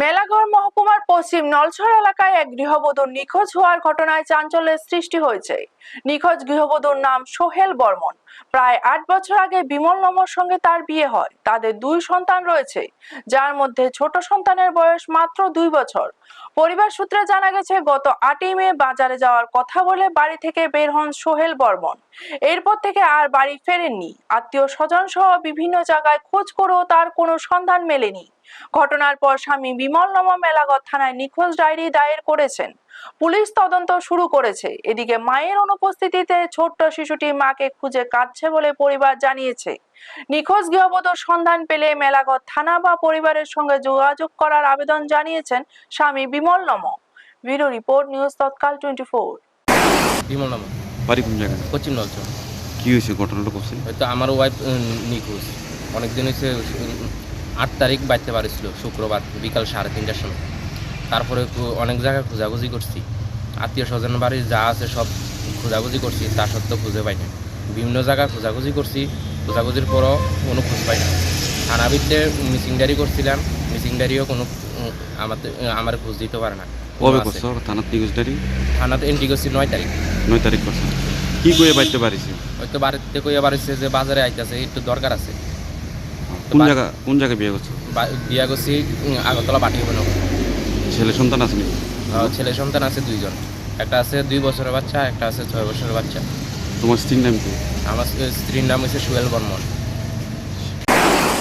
মেলাঘর মহকুমার পশ্চিম নলছড় এলাকায় এক গৃহবধূর নিখোঁজ হওয়ার ঘটনায় চাঞ্চল্যের সৃষ্টি হয়েছে। নিখোঁজ গৃহবধূর নাম সোহেল বর্মন। প্রায় ৮ বছর আগে বিমল নমর সঙ্গে তার বিয়ে হয়। তাদের 2 সন্তান রয়েছে, যার মধ্যে ছোট সন্তানের বয়স মাত্র 2 বছর। পরিবার সূত্রে জানা গেছে, গত 8ই মে বাজারে যাওয়ার কথা বলে বাড়ি থেকে বের হন সোহেল বর্মন। এরপর থেকে আর বাড়ি ফেরেননি। আত্মীয় স্বজন সহ বিভিন্ন জায়গায় খোঁজ করেও তার কোনো সন্ধান মেলেনি। ঘটনার পর স্বামী বিমল নমর মেলাঘর থানায় নিখোঁজ ডায়েরি দায়ের করেছেন। পুলিশ তদন্ত শুরু করেছে। এদিকে মায়ের অনুপস্থিতিতে ছোট্ট শিশুটি মাকে খুঁজে কাঁদছে বলে পরিবার জানিয়েছে। নিখোঁজ গৃহবধূর সন্ধান পেলে মেলাঘর থানা বা পরিবারের সঙ্গে যোগাযোগ করার আবেদন জানিয়েছেন স্বামী বিমল নমর। ব্যুরো রিপোর্ট, নিউজ তৎকাল 24। বিমল নমর, বাড়ি কোন জায়গায়? পশ্চিম নলছড়। কি হয়েছে, ঘটনাটা করছে? হয়তো আমার ওয়াইফ নিখোঁজ অনেকদিন হয়েছে। 8 তারিখ বাড়তে পারছিল, শুক্রবার বিকাল 3:30টার সময়। তারপরে অনেক জায়গায় খোঁজাখুঁজি করছি, আত্মীয় স্বজন বাড়ি যা আছে সব খোঁজাখুঁজি করছি, তা সত্ত্বেও খুঁজে পাই না। বিভিন্ন জায়গায় খোঁজাখুঁজি করছি, খোঁজাখুঁজির পরও কোনো খোঁজ পাই না। থানা ভিত্তিতে মিসিং ডায়েরি করছিলাম, মিসিং ডায়েরিও কোনো আমার খোঁজ দিতে পারে না। কবে করছো থানার নিখোঁজ ডায়েরি? থানাতে এন্ট্রি করছি 9 তারিখ। 9 তারিখ করছো। কি কয়ে বাড়তে পারিস? হয়তো বাড়িতে কইয়া বাড়িছে যে বাজারে আইতেছে, একটু দরকার আছে। কোন জায়গায় বিয়ে করছো? বিয়া করছি আগরতলা বাটিবন। ছেলে সন্তান আছে নাকি? ছেলে সন্তান আছে 2 জন। একটা আছে 2 বছরের বাচ্চা, একটা আছে 6 বছরের বাচ্চা। তোমার স্ত্রীর নাম কি? আমার স্ত্রীর নাম হচ্ছে সোহেল বর্মন।